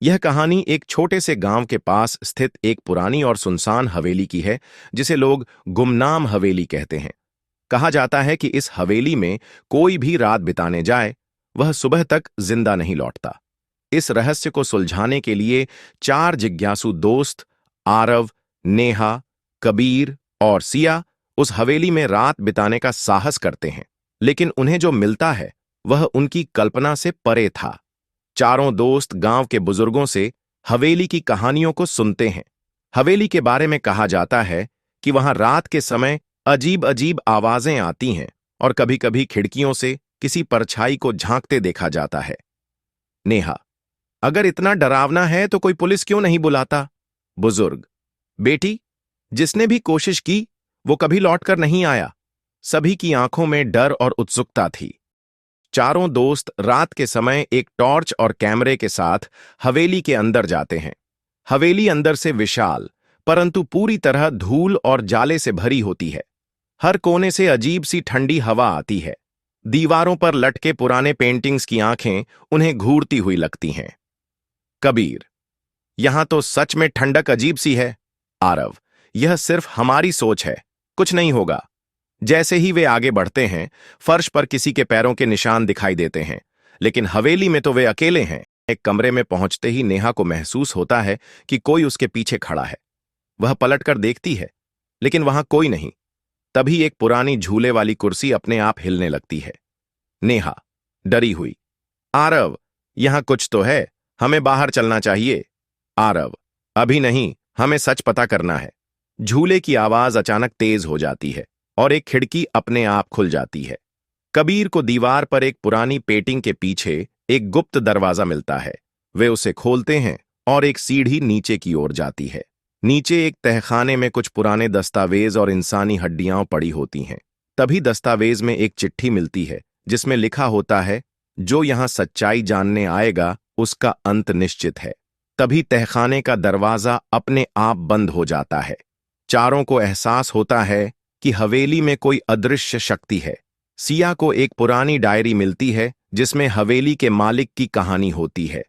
यह कहानी एक छोटे से गांव के पास स्थित एक पुरानी और सुनसान हवेली की है, जिसे लोग गुमनाम हवेली कहते हैं। कहा जाता है कि इस हवेली में कोई भी रात बिताने जाए, वह सुबह तक जिंदा नहीं लौटता। इस रहस्य को सुलझाने के लिए चार जिज्ञासु दोस्त आरव, नेहा, कबीर और सिया उस हवेली में रात बिताने का साहस करते हैं, लेकिन उन्हें जो मिलता है वह उनकी कल्पना से परे था। चारों दोस्त गांव के बुजुर्गों से हवेली की कहानियों को सुनते हैं। हवेली के बारे में कहा जाता है कि वहां रात के समय अजीब अजीब आवाजें आती हैं और कभी-कभी खिड़कियों से किसी परछाई को झांकते देखा जाता है। नेहा: अगर इतना डरावना है तो कोई पुलिस क्यों नहीं बुलाता? बुजुर्ग: बेटी, जिसने भी कोशिश की वो कभी लौटकर नहीं आया। सभी की आंखों में डर और उत्सुकता थी। चारों दोस्त रात के समय एक टॉर्च और कैमरे के साथ हवेली के अंदर जाते हैं। हवेली अंदर से विशाल, परंतु पूरी तरह धूल और जाले से भरी होती है। हर कोने से अजीब सी ठंडी हवा आती है। दीवारों पर लटके पुराने पेंटिंग्स की आंखें उन्हें घूरती हुई लगती हैं। कबीर: यहां तो सच में ठंडक अजीब सी है। आरव: यह सिर्फ हमारी सोच है, कुछ नहीं होगा। जैसे ही वे आगे बढ़ते हैं, फर्श पर किसी के पैरों के निशान दिखाई देते हैं, लेकिन हवेली में तो वे अकेले हैं। एक कमरे में पहुंचते ही नेहा को महसूस होता है कि कोई उसके पीछे खड़ा है। वह पलटकर देखती है, लेकिन वहां कोई नहीं। तभी एक पुरानी झूले वाली कुर्सी अपने आप हिलने लगती है। नेहा डरी हुई: आरव, यहां कुछ तो है, हमें बाहर चलना चाहिए। आरव: अभी नहीं, हमें सच पता करना है। झूले की आवाज अचानक तेज हो जाती है और एक खिड़की अपने आप खुल जाती है। कबीर को दीवार पर एक पुरानी पेंटिंग के पीछे एक गुप्त दरवाजा मिलता है। वे उसे खोलते हैं और एक सीढ़ी नीचे की ओर जाती है। नीचे एक तहखाने में कुछ पुराने दस्तावेज और इंसानी हड्डियां पड़ी होती हैं। तभी दस्तावेज में एक चिट्ठी मिलती है, जिसमें लिखा होता है, जो यहां सच्चाई जानने आएगा उसका अंत निश्चित है। तभी तहखाने का दरवाजा अपने आप बंद हो जाता है। चारों को एहसास होता है कि हवेली में कोई अदृश्य शक्ति है। सिया को एक पुरानी डायरी मिलती है, जिसमें हवेली के मालिक की कहानी होती है।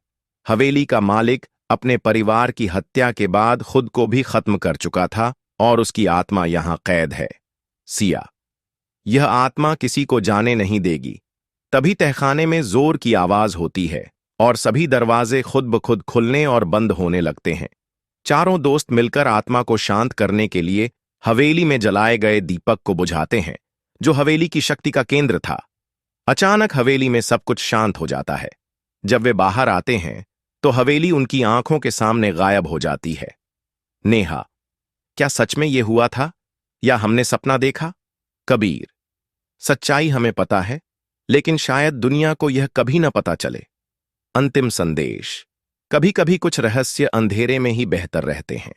हवेली का मालिक अपने परिवार की हत्या के बाद खुद को भी खत्म कर चुका था और उसकी आत्मा यहां कैद है। सिया: यह आत्मा किसी को जाने नहीं देगी। तभी तहखाने में जोर की आवाज होती है और सभी दरवाजे खुद ब खुद खुलने और बंद होने लगते हैं। चारों दोस्त मिलकर आत्मा को शांत करने के लिए हवेली में जलाए गए दीपक को बुझाते हैं, जो हवेली की शक्ति का केंद्र था। अचानक हवेली में सब कुछ शांत हो जाता है। जब वे बाहर आते हैं तो हवेली उनकी आंखों के सामने गायब हो जाती है। नेहा: क्या सच में यह हुआ था या हमने सपना देखा? कबीर: सच्चाई हमें पता है, लेकिन शायद दुनिया को यह कभी न पता चले। अंतिम संदेश: कभी कभी कुछ रहस्य अंधेरे में ही बेहतर रहते हैं।